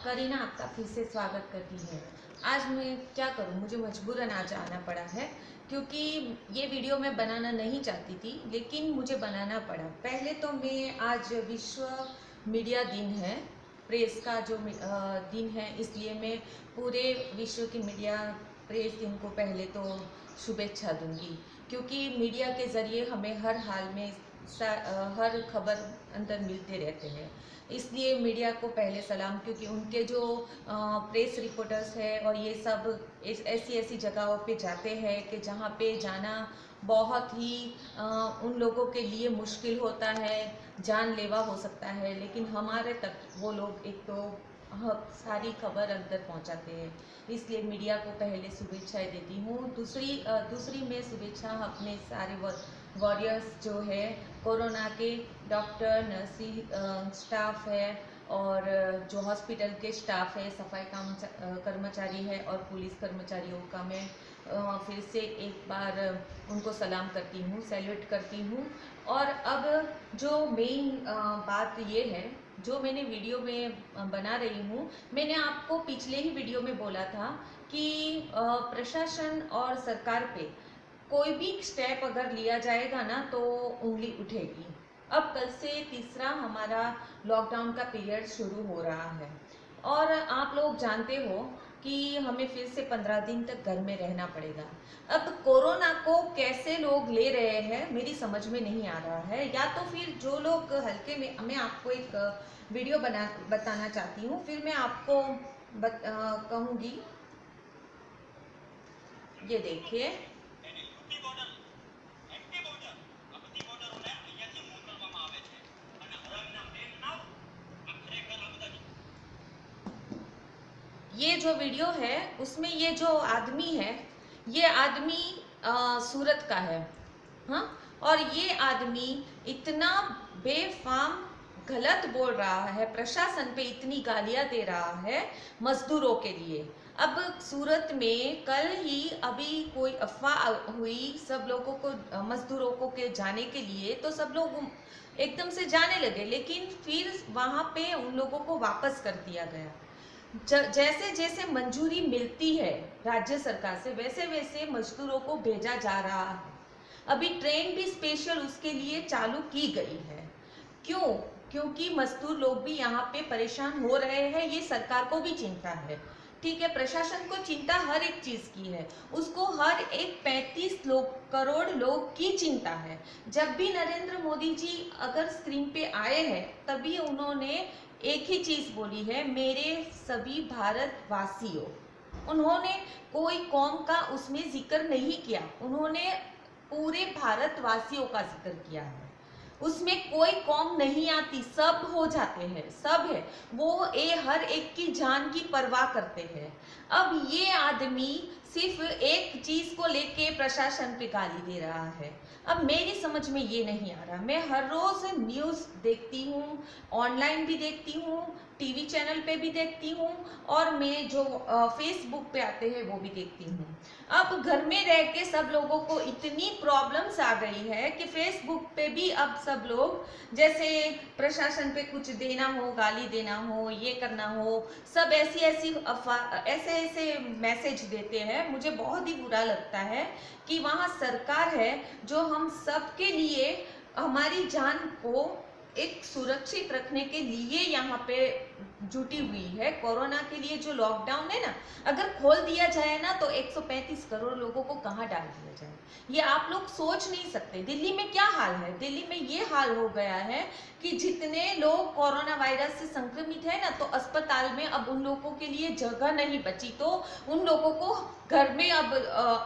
करीना आपका फिर से स्वागत करती है। आज मैं क्या करूं, मुझे मजबूरन आज आना पड़ा है क्योंकि ये वीडियो मैं बनाना नहीं चाहती थी, लेकिन मुझे बनाना पड़ा। पहले तो मैं आज विश्व मीडिया दिन है, प्रेस का जो दिन है, इसलिए मैं पूरे विश्व की मीडिया प्रेस दिन को पहले तो शुभेच्छा दूंगी, क्योंकि मीडिया के ज़रिए हमें हर हाल में हर खबर अंदर मिलते रहते हैं। इसलिए मीडिया को पहले सलाम, क्योंकि उनके जो प्रेस रिपोर्टर्स है और ये सब ऐसी ऐसी जगहों पे जाते हैं कि जहाँ पे जाना बहुत ही उन लोगों के लिए मुश्किल होता है, जानलेवा हो सकता है, लेकिन हमारे तक वो लोग एक तो सारी खबर अंदर पहुंचाते हैं। इसलिए मीडिया को पहले शुभेच्छाएं देती हूँ। दूसरी मैं शुभेच्छा अपने सारे वॉरियर्स जो है, कोरोना के डॉक्टर, नर्सिंग स्टाफ है और जो हॉस्पिटल के स्टाफ है, सफाई कर्मचारी है और पुलिस कर्मचारियों का मैं फिर से एक बार उनको सलाम करती हूँ, सैल्यूट करती हूँ। और अब जो मेन बात ये है, जो मैंने वीडियो में बना रही हूँ, मैंने आपको पिछले ही वीडियो में बोला था कि प्रशासन और सरकार पे कोई भी स्टेप अगर लिया जाएगा ना तो उंगली उठेगी। अब कल से तीसरा हमारा लॉकडाउन का पीरियड शुरू हो रहा है और आप लोग जानते हो कि हमें फिर से 15 दिन तक घर में रहना पड़ेगा। अब कोरोना को कैसे लोग ले रहे हैं मेरी समझ में नहीं आ रहा है, या तो फिर जो लोग हल्के में, मैं आपको एक वीडियो बताना चाहती हूँ, फिर मैं आपको कहूँगी। ये देखिए, ये जो वीडियो है उसमें ये जो आदमी है, ये आदमी सूरत का है, हाँ। और ये आदमी इतना बेफाम गलत बोल रहा है, प्रशासन पे इतनी गालियां दे रहा है मजदूरों के लिए। अब सूरत में कल ही अभी कोई अफवाह हुई सब लोगों को, मजदूरों को के जाने के लिए, तो सब लोग एकदम से जाने लगे, लेकिन फिर वहां पे उन लोगों को वापस कर दिया गया। जैसे जैसे मंजूरी मिलती है राज्य सरकार से, वैसे वैसे मजदूरों को भेजा जा रहा है। अभी ट्रेन भी स्पेशल उसके लिए चालू की गई है। क्यों? क्योंकि मजदूर लोग भी यहाँ पे परेशान हो रहे हैं, ये सरकार को भी चिंता है। ठीक है, प्रशासन को चिंता हर एक चीज की है, उसको हर एक 35 करोड़ लोग की चिंता है। जब भी नरेंद्र मोदी जी अगर स्क्रीन पे आए हैं तभी उन्होंने एक ही चीज बोली है, मेरे सभी भारतवासियों। उन्होंने कोई कौम का उसमें जिक्र नहीं किया, उन्होंने पूरे भारतवासियों का जिक्र किया है। उसमें कोई कौम नहीं आती, सब हो जाते हैं, सब है वो, हर एक की जान की परवाह करते हैं। अब ये आदमी सिर्फ एक चीज को लेके प्रशासन पे गाली दे रहा है। अब मेरी समझ में ये नहीं आ रहा। मैं हर रोज न्यूज देखती हूँ, ऑनलाइन भी देखती हूँ, टीवी चैनल पे भी देखती हूँ, और मैं जो फेसबुक पे आते हैं वो भी देखती हूँ। अब घर में रह के सब लोगों को इतनी प्रॉब्लम्स आ गई है कि फेसबुक पे भी अब सब लोग जैसे प्रशासन पे कुछ देना हो, गाली देना हो, ये करना हो, सब ऐसी ऐसे ऐसे मैसेज देते हैं। मुझे बहुत ही बुरा लगता है कि वहाँ सरकार है जो हम सबके लिए, हमारी जान को एक सुरक्षित रखने के लिए यहाँ पे जुटी हुई है। कोरोना के लिए जो लॉकडाउन है ना, अगर खोल दिया जाए ना तो 135 करोड़ लोगों को कहाँ डाल दिया जाए, ये आप लोग सोच नहीं सकते। दिल्ली में क्या हाल है, दिल्ली में ये हाल हो गया है कि जितने लोग कोरोना वायरस से संक्रमित है ना, तो अस्पताल में अब उन लोगों के लिए जगह नहीं बची, तो उन लोगों को घर में अब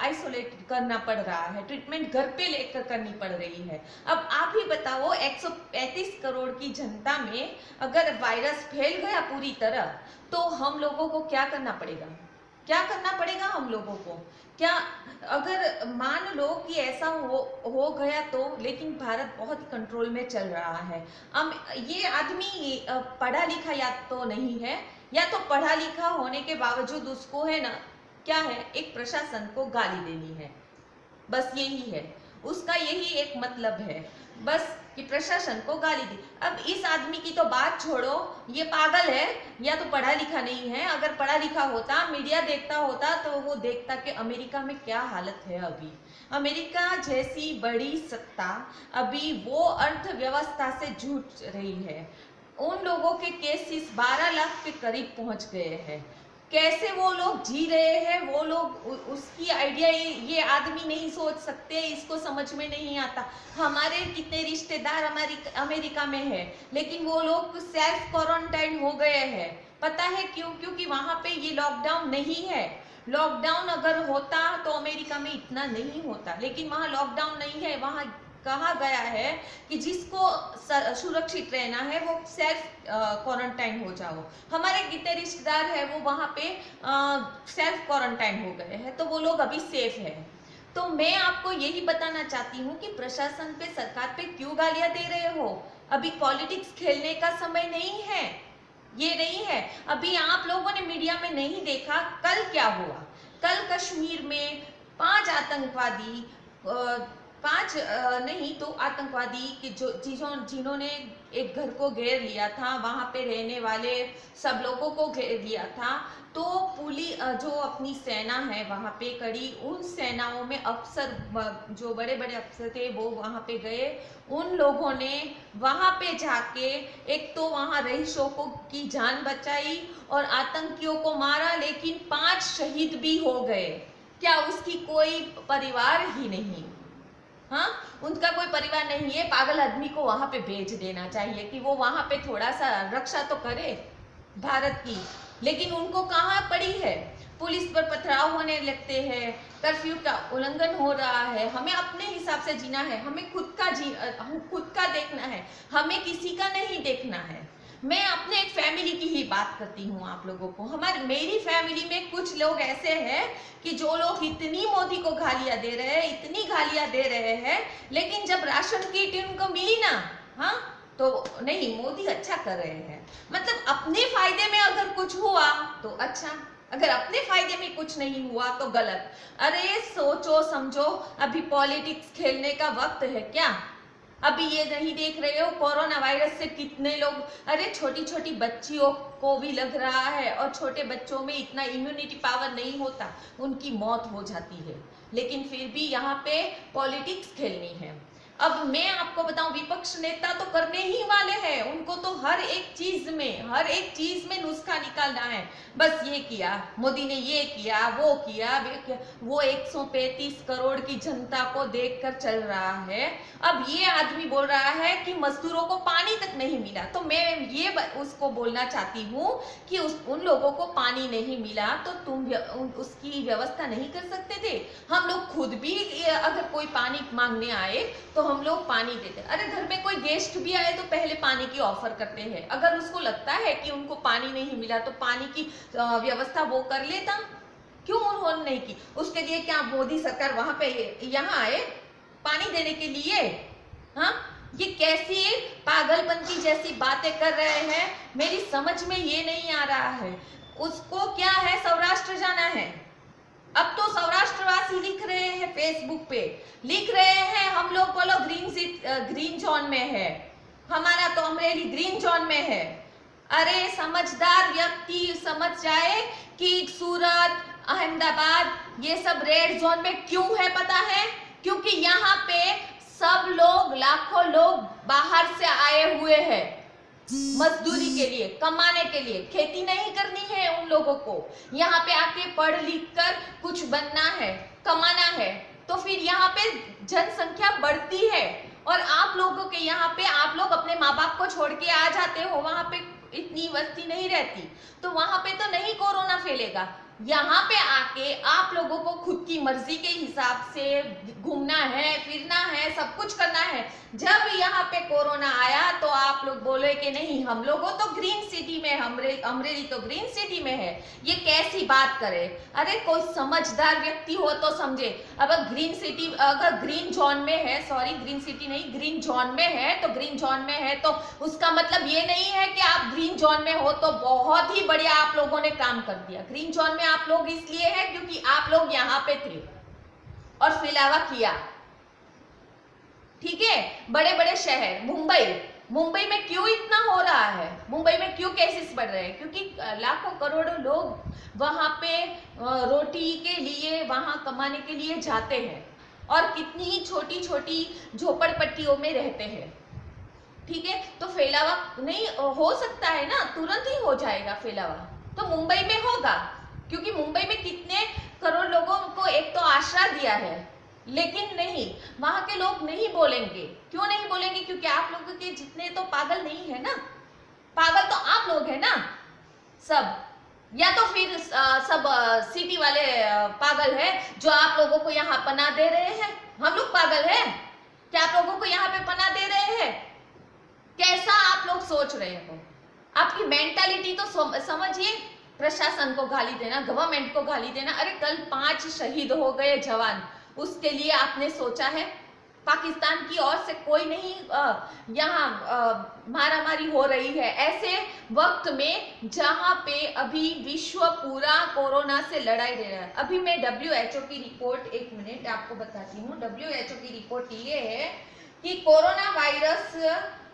आइसोलेट करना पड़ रहा है, ट्रीटमेंट घर पे लेकर करनी पड़ रही है। अब आप ही बताओ, 135 करोड़ की जनता में अगर वायरस फैल गया पूरी तरह, तो हम लोगों को क्या करना पड़ेगा, क्या करना पड़ेगा हम लोगों को? क्या अगर मान लो कि ऐसा हो गया तो, लेकिन भारत बहुत ही कंट्रोल में चल रहा है। अब ये आदमी पढ़ा लिखा या तो नहीं है, या तो पढ़ा लिखा होने के बावजूद उसको है ना, क्या है, एक प्रशासन को गाली देनी है, बस यही है उसका, यही एक मतलब है। बस कि प्रशासन को गाली दी। अब इस आदमी की तो बात छोड़ो, ये पागल है या तो पढ़ा लिखा नहीं है। अगर पढ़ा लिखा होता, मीडिया देखता होता, तो वो देखता कि अमेरिका में क्या हालत है। अभी अमेरिका जैसी बड़ी सत्ता अभी वो अर्थव्यवस्था से जूझ रही है। उन लोगों के केसेस 12 लाख के करीब पहुंच गए हैं। कैसे वो लोग जी रहे हैं, वो लोग उसकी आइडिया ये आदमी नहीं सोच सकते, इसको समझ में नहीं आता। हमारे कितने रिश्तेदार हमारी अमेरिका में है, लेकिन वो लोग सेल्फ क्वारंटाइन हो गए हैं। पता है क्यों? क्योंकि वहां पे ये लॉकडाउन नहीं है। लॉकडाउन अगर होता तो अमेरिका में इतना नहीं होता, लेकिन वहाँ लॉकडाउन नहीं है। वहाँ कहा गया है कि जिसको सुरक्षित रहना है वो सेल्फ क्वारंटाइन हो जाओ। हमारे कितने रिश्तेदार हैं वो वहाँ पे सेल्फ क्वारंटाइन हो गए हैं, तो वो लोग अभी सेफ है। तो मैं आपको यही बताना चाहती हूँ कि प्रशासन पे, सरकार पे क्यों गालियां दे रहे हो? अभी पॉलिटिक्स खेलने का समय नहीं है, ये नहीं है। अभी आप लोगों ने मीडिया में नहीं देखा कल क्या हुआ। कल कश्मीर में 5 आतंकवादी, 5 नहीं तो आतंकवादी कि जिन्होंने एक घर को घेर लिया था, वहां पे रहने वाले सब लोगों को घेर लिया था। तो पुलिस जो अपनी सेना है वहां पे खड़ी, उन सेनाओं में अफसर, जो बड़े बड़े अफसर थे वो वहां पे गए। उन लोगों ने वहां पे जाके एक तो वहां रहीशों को की जान बचाई और आतंकियों को मारा, लेकिन 5 शहीद भी हो गए। क्या उसकी कोई परिवार ही नहीं? हाँ, उनका कोई परिवार नहीं है। पागल आदमी को वहां पे भेज देना चाहिए कि वो वहां पे थोड़ा सा रक्षा तो करे भारत की, लेकिन उनको कहाँ पड़ी है। पुलिस पर पथराव होने लगते हैं, कर्फ्यू का उल्लंघन हो रहा है। हमें अपने हिसाब से जीना है, हमें खुद का देखना है, हमें किसी का नहीं देखना है। मैं अपने एक फैमिली की ही बात करती हूँ आप लोगों को। मेरी फैमिली में कुछ लोग ऐसे हैं कि जो लोग इतनी मोदी को गालियां दे रहे हैं, इतनी गालियां दे रहे हैं, लेकिन जब राशन किट उनको मिली ना, हाँ, तो नहीं, मोदी अच्छा कर रहे हैं। मतलब अपने फायदे में अगर कुछ हुआ तो अच्छा, अगर अपने फायदे में कुछ नहीं हुआ तो गलत। अरे सोचो समझो, अभी पॉलिटिक्स खेलने का वक्त है क्या? अभी ये नहीं देख रहे हो कोरोना वायरस से कितने लोग, अरे छोटी छोटी बच्चियों को भी लग रहा है, और छोटे बच्चों में इतना इम्यूनिटी पावर नहीं होता, उनकी मौत हो जाती है। लेकिन फिर भी यहाँ पे पॉलिटिक्स खेलनी है। अब मैं आपको बताऊं, विपक्ष नेता तो करने ही वाले हैं, उनको तो हर एक चीज में नुस्खा निकालना है। बस ये किया मोदी ने, ये किया, वो किया, वो 135 करोड़ की जनता को देखकर चल रहा है। अब ये आदमी बोल रहा है कि मजदूरों को पानी तक नहीं मिला, तो मैं ये उसको बोलना चाहती हूँ कि उन लोगों को पानी नहीं मिला तो तुम उसकी व्यवस्था नहीं कर सकते थे? हम लोग खुद भी अगर कोई पानी मांगने आए तो हम लोग पानी देते। अरे घर में कोई गेस्ट भी आए तो पहले पानी की ऑफर करते हैं। अगर उसको लगता है कि उनको पानी नहीं मिला तो पानी की व्यवस्था वो कर लेता, क्यों उन्होंने नहीं की? उसके लिए क्या मोदी सरकार वहां पे यहाँ आए पानी देने के लिए? हाँ, ये कैसी पागलपंती जैसी बातें कर रहे हैं, मेरी समझ में ये नहीं आ रहा है। उसको क्या है, सौराष्ट्र जाना है। अब तो सौराष्ट्रवासी लिख रहे हैं, फेसबुक पे लिख रहे हैं, हम लोग बोलो ग्रीन जोन में है, हमारा तो अमरेली ग्रीन जोन में है। अरे समझदार व्यक्ति समझ जाए कि सूरत, अहमदाबाद ये सब रेड जोन में क्यों है, पता है? क्योंकि यहाँ पे सब लोग, लाखों लोग बाहर से आए हुए हैं मजदूरी के लिए, कमाने के लिए। खेती नहीं करनी है उन लोगों को, यहाँ पे आके पढ़ लिख कर कुछ बनना है, कमाना है। तो फिर यहाँ पे जनसंख्या बढ़ती है, और आप लोगों के यहाँ पे, आप लोग अपने माँ बाप को छोड़ के आ जाते हो, वहां पे इतनी वस्ती नहीं रहती, तो वहां पे तो नहीं कोरोना फैलेगा। यहाँ पे आके आप लोगों को खुद की मर्जी के हिसाब से घूमना है, फिरना है, सब कुछ करना है। जब यहाँ पे कोरोना आया तो आप लोग बोले कि नहीं, हम लोगों तो ग्रीन सिटी में, अमरेली तो ग्रीन सिटी में है। ये कैसी बात करे? अरे कोई समझदार व्यक्ति हो तो समझे। अब ग्रीन सिटी, अगर ग्रीन जोन में है, सॉरी ग्रीन सिटी नहीं, ग्रीन जोन में है, तो ग्रीन जोन में है तो उसका मतलब ये नहीं है कि आप ग्रीन जोन में हो तो बहुत ही बढ़िया आप लोगों ने काम कर दिया। ग्रीन जोन में आप लोग इसलिए है क्योंकि आप लोग यहाँ पे थे और फिलावा किया। ठीक है, बड़े बड़े शहर, मुंबई में क्यों इतना हो रहा है, मुंबई में क्यों केसेस बढ़ रहे हैं, क्योंकि लाखों करोड़ों लोग वहां पे रोटी के लिए, वहां कमाने के लिए जाते हैं और कितनी छोटी छोटी झोपड़पट्टियों में रहते हैं। ठीक है, तो फैलावा नहीं हो सकता है ना, तुरंत ही हो जाएगा फैलावा, तो मुंबई में होगा, क्योंकि मुंबई में कितने करोड़ लोगों को एक तो आश्रय दिया है, लेकिन नहीं, वहां के लोग नहीं बोलेंगे। क्यों नहीं बोलेंगे? क्योंकि आप लोगों के जितने तो पागल नहीं है ना, पागल तो आप लोग है ना सब, या तो फिर सब सिटी वाले पागल है जो आप लोगों को यहाँ पनाह दे रहे हैं। हम लोग पागल है क्या आप लोगों को यहाँ पे पनाह दे रहे हैं? कैसा आप लोग सोच रहे हो? आपकी मेंटालिटी तो समझिए। प्रशासन को गाली देना, गवर्नमेंट को गाली देना, अरे कल 5 शहीद हो गए जवान, उसके लिए आपने सोचा है? पाकिस्तान की ओर से कोई नहीं यहाँ मारामारी हो रही है ऐसे वक्त में जहां पे अभी विश्व पूरा कोरोना से लड़ाई दे रहा है। अभी मैं WHO की रिपोर्ट, एक मिनट आपको बताती हूँ। WHO की रिपोर्ट ये है कि कोरोना वायरस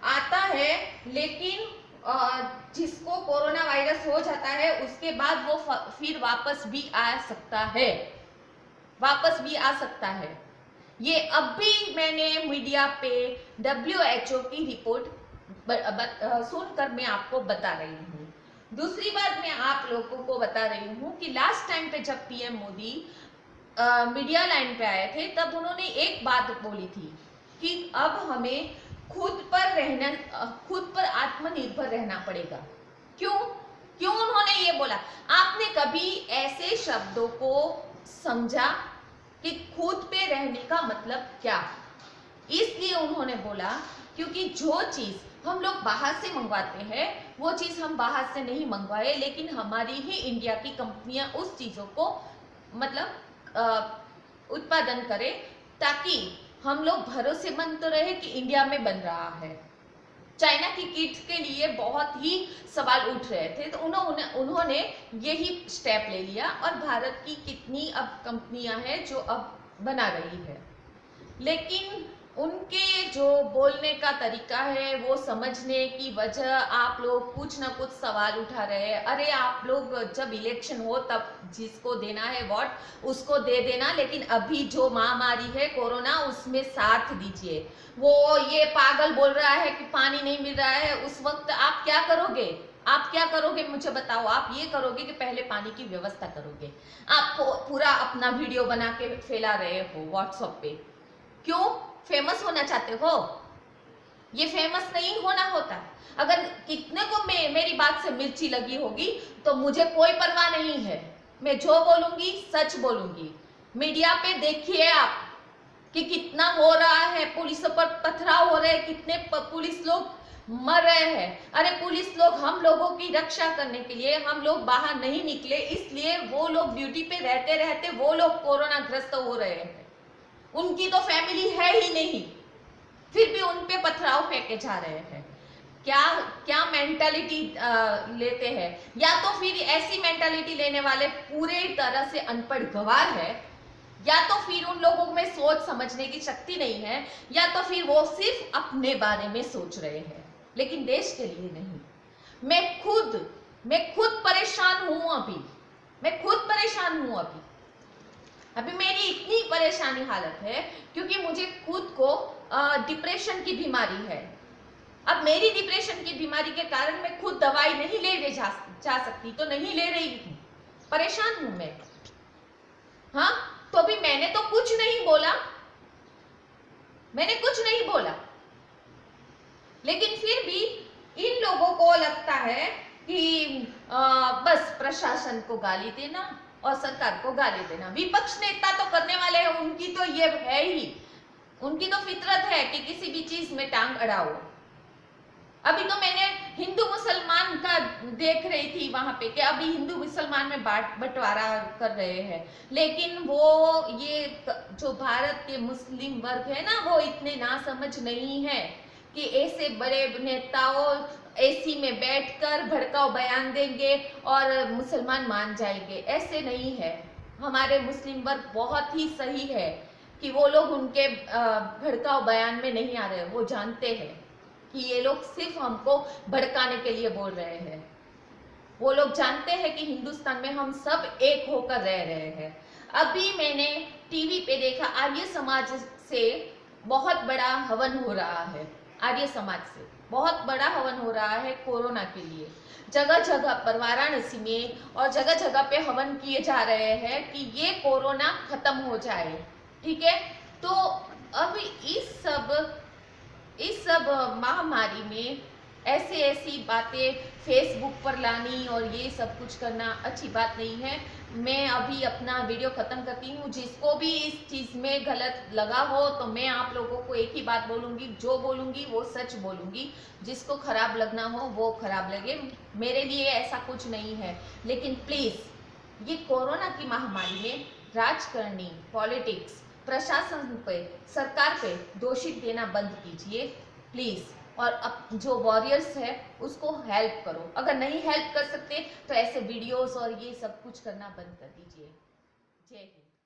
आता है, लेकिन जिसको कोरोना वायरस हो जाता है उसके बाद वो फिर वापस भी आ सकता है, वापस भी आ सकता है। ये अब भी मैंने मीडिया पे WHO की रिपोर्ट सुनकर मैं आपको बता रही हूँ। दूसरी बात मैं आप लोगों को बता रही हूँ कि लास्ट टाइम पे जब PM मोदी मीडिया लाइन पे आए थे, तब उन्होंने एक बात बोली थी कि अब हमें खुद पर आत्मनिर्भर रहना पड़ेगा। क्यों उन्होंने ये बोला? आपने कभी ऐसे शब्दों को समझा कि खुद पे रहने का मतलब क्या? इसलिए उन्होंने बोला क्योंकि जो चीज हम लोग बाहर से मंगवाते हैं वो चीज हम बाहर से नहीं मंगवाए, लेकिन हमारी ही इंडिया की कंपनियां उस चीजों को मतलब उत्पादन करें, ताकि हम लोग भरोसेमंद तो रहे कि इंडिया में बन रहा है। चाइना की किट्स के लिए बहुत ही सवाल उठ रहे थे, तो उन्होंने यही स्टेप ले लिया और भारत की कितनी अब कंपनियां हैं जो अब बना रही है। लेकिन उनके जो बोलने का तरीका है वो समझने की वजह आप लोग कुछ ना कुछ सवाल उठा रहे हैं। अरे आप लोग जब इलेक्शन हो तब जिसको देना है वोट उसको दे देना, लेकिन अभी जो महामारी है कोरोना उसमें साथ दीजिए। वो ये पागल बोल रहा है कि पानी नहीं मिल रहा है, उस वक्त आप क्या करोगे? आप क्या करोगे मुझे बताओ? आप ये करोगे कि पहले पानी की व्यवस्था करोगे। आप पूरा अपना वीडियो बना के फैला रहे हो व्हाट्सएप पे। क्यों? फेमस होना चाहते हो? ये फेमस नहीं होना होता। अगर कितने को मेरी बात से मिर्ची लगी होगी तो मुझे कोई परवाह नहीं है, मैं जो बोलूंगी सच बोलूंगी। मीडिया पे देखिए आप कि कितना हो रहा है, पुलिस पर पथराव हो रहे हैं, कितने पुलिस लोग मर रहे हैं। अरे पुलिस लोग हम लोगों की रक्षा करने के लिए, हम लोग बाहर नहीं निकले इसलिए वो लोग ड्यूटी पे रहते रहते वो लोग कोरोना ग्रस्त हो रहे हैं। उनकी तो फैमिली है ही नहीं, फिर भी उन पे पथराव फेंके जा रहे हैं। क्या मेंटालिटी लेते हैं? या तो फिर ऐसी मेंटालिटी लेने वाले पूरे तरह से अनपढ़ गवार है, या तो फिर उन लोगों में सोच समझने की शक्ति नहीं है, या तो फिर वो सिर्फ अपने बारे में सोच रहे हैं, लेकिन देश के लिए नहीं। मैं खुद परेशान हूं अभी मेरी इतनी परेशानी हालत है क्योंकि मुझे खुद को डिप्रेशन की बीमारी है। अब मेरी डिप्रेशन की बीमारी के कारण मैं खुद दवाई नहीं ले जा सकती, तो नहीं ले रही हूँ, परेशान हूं मैं। हाँ, तो भी मैंने तो कुछ नहीं बोला, लेकिन फिर भी इन लोगों को लगता है कि बस प्रशासन को गाली देना और सरकार को गाली देना। विपक्ष नेता तो करने वाले हैं, उनकी तो ये है ही, उनकी तो फितरत है कि किसी भी चीज में टांग अड़ाओ। अभी तो मैंने हिंदू मुसलमान का देख रही थी वहां पे कि अभी हिंदू मुसलमान में बंटवारा कर रहे हैं, लेकिन वो ये जो भारत के मुस्लिम वर्ग है ना, वो इतने नासमझ नहीं है कि ऐसे बड़े नेताओं एसी में बैठकर भड़काऊ बयान देंगे और मुसलमान मान जाएंगे। ऐसे नहीं है, हमारे मुस्लिम वर्ग बहुत ही सही है कि वो लोग उनके भड़काऊ बयान में नहीं आ रहे। वो जानते हैं कि ये लोग सिर्फ हमको भड़काने के लिए बोल रहे हैं। वो लोग जानते हैं कि हिंदुस्तान में हम सब एक होकर रह रहे हैं। अभी मैंने टीवी पे देखा, आर्य समाज से बहुत बड़ा हवन हो रहा है। आर्य समाज से बहुत बड़ा हवन हो रहा है कोरोना के लिए। जगह जगह पर वाराणसी में और जगह जगह पे हवन किए जा रहे हैं कि ये कोरोना खत्म हो जाए। ठीक है, तो अब इस सब महामारी में ऐसी बातें फेसबुक पर लानी और ये सब कुछ करना अच्छी बात नहीं है। मैं अभी अपना वीडियो खत्म करती हूँ। जिसको भी इस चीज़ में गलत लगा हो तो मैं आप लोगों को एक ही बात बोलूँगी, जो बोलूँगी वो सच बोलूँगी। जिसको खराब लगना हो वो खराब लगे, मेरे लिए ऐसा कुछ नहीं है। लेकिन प्लीज़ ये कोरोना की महामारी में राजकारणी, पॉलिटिक्स, प्रशासन पे, सरकार पे दोषित देना बंद कीजिए प्लीज़। और अब जो वॉरियर्स है उसको हेल्प करो। अगर नहीं हेल्प कर सकते तो ऐसे वीडियोस और ये सब कुछ करना बंद कर दीजिए। जय हिंद।